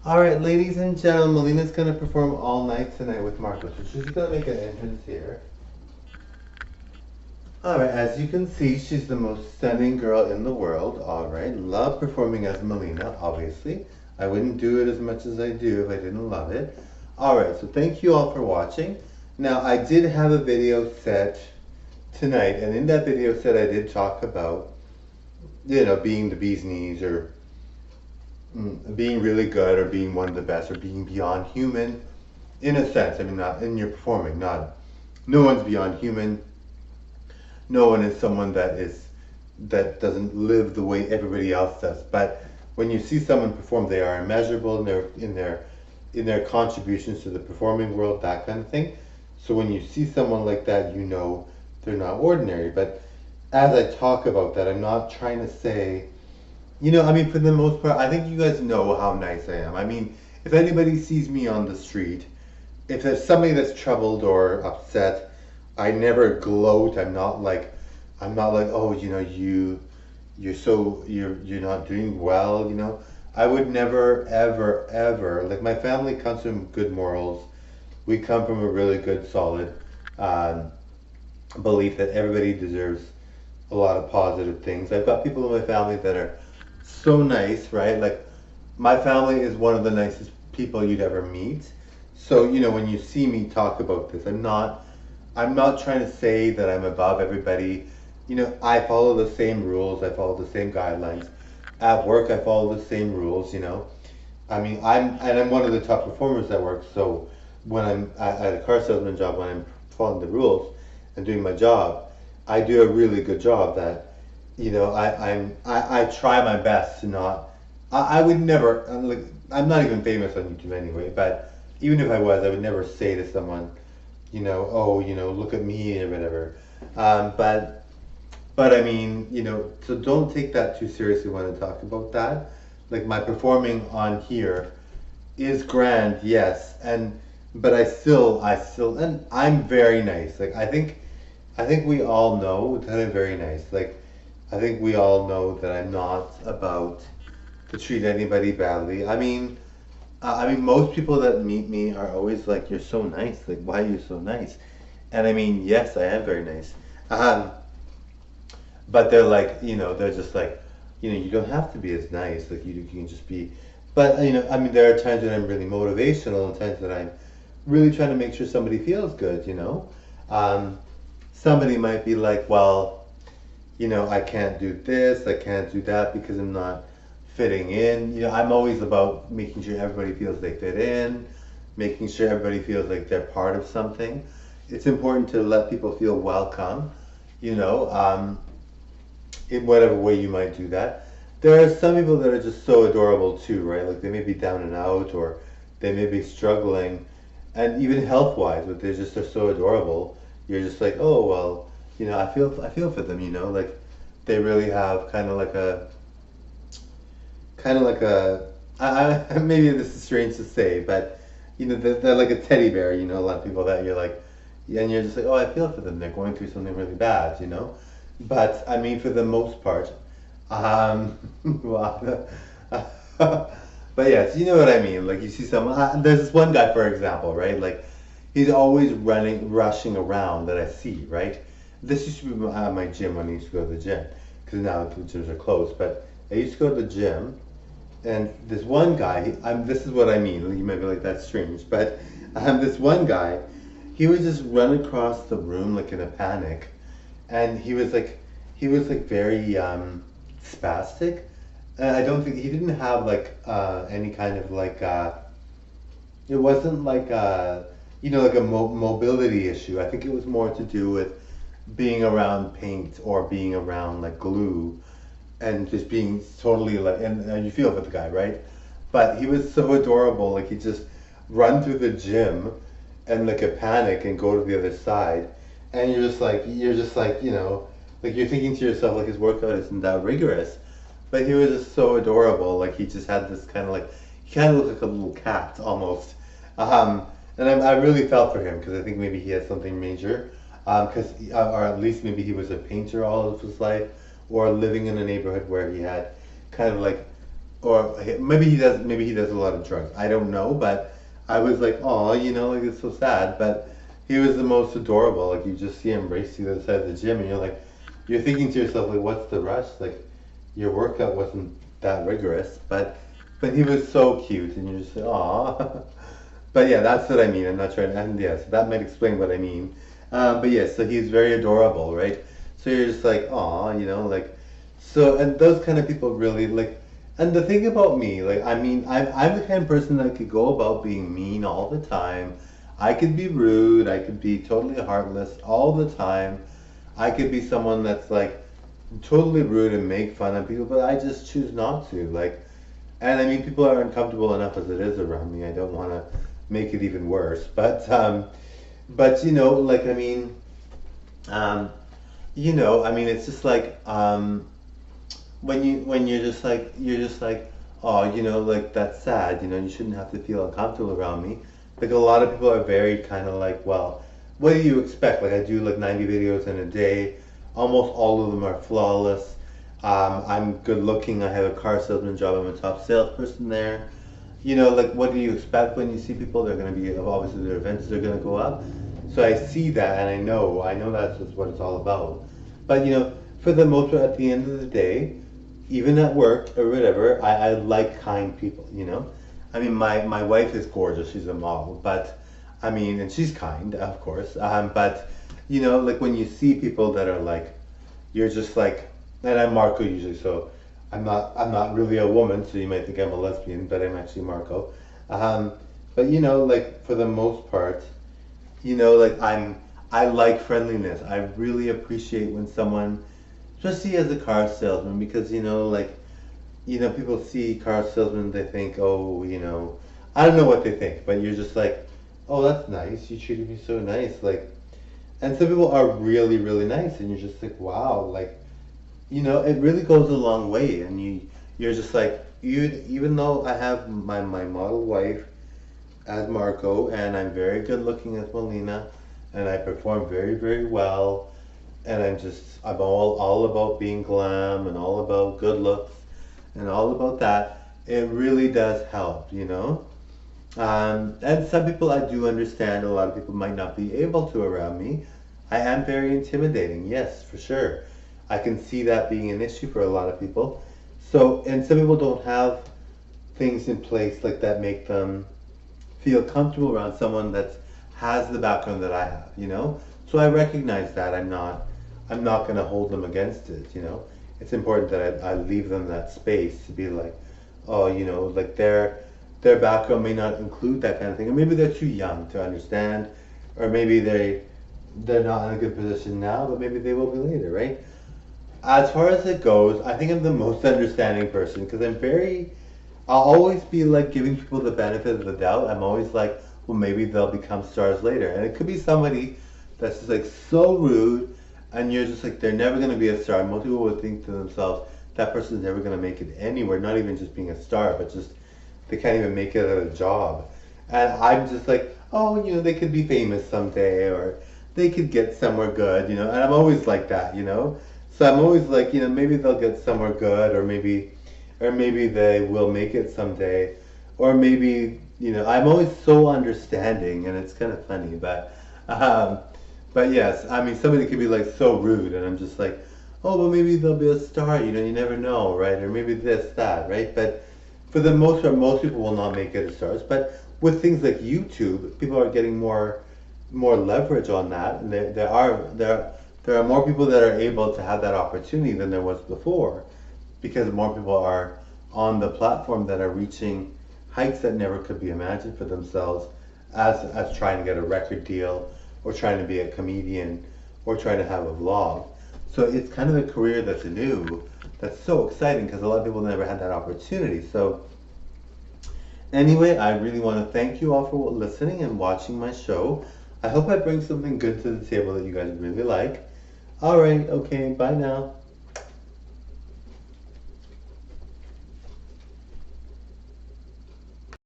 Alright, ladies and gentlemen, Melina's going to perform all night tonight with Marco. So she's going to make an entrance here. Alright, as you can see, she's the most stunning girl in the world. Alright, love performing as Mileena, obviously. I wouldn't do it as much as I do if I didn't love it. Alright, so thank you all for watching. Now, I did have a video set tonight, and in that video set I did talk about, being the bee's knees, or being really good, or being one of the best, or being beyond human, in a sense. I mean, not in your performing, not, no one's beyond human. No one is someone that doesn't live the way everybody else does. But when you see someone perform, they are immeasurable in their contributions to the performing world, that kind of thing. So when you see someone like that, you know they're not ordinary. But as I talk about that, I'm not trying to say, I mean, for the most part, I think you guys know how nice I am. I mean, if anybody sees me on the street, if there's somebody that's troubled or upset, I never gloat. I'm not like, oh, you're not doing well. I would never, ever, ever, like, my family comes from good morals. We come from a really good, solid um, belief that everybody deserves a lot of positive things. I've got people in my family that are so nice, right? Like, my family is one of the nicest people you'd ever meet. So, when you see me talk about this, I'm not trying to say that I'm above everybody. I follow the same rules, I follow the same guidelines. At work, I follow the same rules. I mean, I'm one of the top performers at work, so when I'm at a car salesman job, when I'm following the rules and doing my job, I do a really good job. That I try my best to not. I would never. I'm not even famous on YouTube anyway. But even if I was, I would never say to someone, oh, look at me or whatever. But I mean, so don't take that too seriously when I talk about that. Like, my performing on here is grand, yes, but and I'm very nice. Like, I think we all know that I'm very nice. Like, I think we all know that I'm not about to treat anybody badly. I mean, most people that meet me are always like, "You're so nice. Like, why are you so nice?" And I mean, yes, I am very nice. Um, but they're like, they're just like, you don't have to be as nice. Like, you can just be. But I mean, there are times when I'm really motivational, and times that I'm really trying to make sure somebody feels good. Um, Somebody might be like, well, I can't do this, I can't do that because I'm not fitting in. I'm always about making sure everybody feels they fit in, making sure everybody feels like they're part of something. It's important to let people feel welcome, you know, um, in whatever way you might do that. There are some people that are just so adorable too, right? Like, they may be down and out, or they may be struggling, and even health wise, but they just are so adorable. You're just like, oh well, I feel for them, like, they really have kind of like a maybe this is strange to say, but they're like a teddy bear. A lot of people that you're like, yeah, and you're just like, oh, I feel for them. They're going through something really bad. But I mean, for the most part, well, but yes, you know what I mean. Like, you see someone. There's this one guy, for example, right? Like, he's always running, rushing around that I see, right? This used to be my gym when I used to go to the gym, because now the gyms are closed. But I used to go to the gym, and this one guy, this is what I mean. You might be like, that's strange, but this one guy, he would just run across the room like in a panic, and he was like very spastic. And I don't think he didn't have like any kind of like it wasn't like like a mobility issue. I think it was more to do with being around paint or being around like glue, and just being totally like, and you feel for the guy, right? But he was so adorable. Like, he just run through the gym and like a panic and go to the other side, and you're just like like, you're thinking to yourself, like, his workout isn't that rigorous, but he was just so adorable. Like, he just had this kind of like, he kind of looked like a little cat almost. Um, and I really felt for him, because I think maybe he had something major, because or at least maybe he was a painter all of his life, or living in a neighborhood where he had kind of like or maybe he does a lot of drugs. I don't know, but I was like, oh, like it's so sad. But he was the most adorable. Like you just see him race to the other side of the gym, and you're thinking to yourself like, what's the rush? Like your workout wasn't that rigorous, but he was so cute, and you're just like, aw. But yeah, that's what I mean. I'm not trying to, and yeah, so that might explain what I mean. But yeah, so he's very adorable, right? So you're just like, aw, like, so, and those kind of people really like, and the thing about me, like, I mean, I'm the kind of person that could go about being mean all the time. I could be rude, I could be totally heartless all the time. I could be someone that's like totally rude and make fun of people, but I just choose not to. Like, and I mean, people are uncomfortable enough as it is around me. I don't want to make it even worse. But like I mean, um, I mean, it's just like when you're just like, oh, like that's sad. You shouldn't have to feel uncomfortable around me. Like a lot of people are very kind of like, well, what do you expect? Like I do like 90 videos in a day. Almost all of them are flawless. I'm good looking. I have a car salesman job. I'm a top salesperson there. Like what do you expect when you see people? They're going to be obviously their events are going to go up. So I see that and I know that's just what it's all about. But for the most part, at the end of the day, even at work or whatever, I like kind people. I mean, my wife is gorgeous. She's a model, but I mean, and she's kind, of course. But like when you see people that are like, you're just like, and I'm Marco usually, so I'm not really a woman, so you might think I'm a lesbian, but I'm actually Marco. Um, but like for the most part, like I like friendliness. I really appreciate when someone, especially as a car salesman, because like people see car salesmen, they think, oh, I don't know what they think, but you're just like, oh, that's nice. You treated me so nice, like, and some people are really, really nice, and you're just like, wow, like, it really goes a long way, and you're just like, even though I have my model wife as Marco, and I'm very good looking as Mileena, and I perform very, very well, and I'm all about being glam and all about good looks and all about that. It really does help. And some people I do understand. A lot of people might not be able to around me. I am very intimidating, yes, for sure. I can see that being an issue for a lot of people. So, and some people don't have things in place like that make them feel comfortable around someone that has the background that I have. So I recognize that I'm not going to hold them against it. It's important that I leave them that space to be like, oh, like their background may not include that kind of thing, or maybe they're too young to understand, or maybe they're not in a good position now, but maybe they will be later, right? As far as it goes, I think I'm the most understanding person because I'll always be like giving people the benefit of the doubt. I'm always like, well, maybe they'll become stars later. And it could be somebody that's just like so rude and you're just like, they're never going to be a star. Most people would think to themselves, that person's never going to make it anywhere, not even just being a star, but just they can't even make it at a job. And I'm just like, oh, they could be famous someday or they could get somewhere good, and I'm always like that. So I'm always like, maybe they'll get somewhere good or maybe they will make it someday or maybe, I'm always so understanding and it's kind of funny, um, but yes, I mean, somebody could be like so rude and I'm just like, oh, well, maybe they'll be a star, you never know, right? Or maybe this, that, right? But for the most part, most people will not make it as stars. But with things like YouTube, people are getting more leverage on that, and there are more people that are able to have that opportunity than there was before, because more people are on the platform that are reaching heights that never could be imagined for themselves, as trying to get a record deal, or trying to be a comedian, or trying to have a vlog. So it's kind of a career that's new, that's so exciting because a lot of people never had that opportunity. So anyway, I really want to thank you all for listening and watching my show. I hope I bring something good to the table that you guys really like. All right, okay, bye now.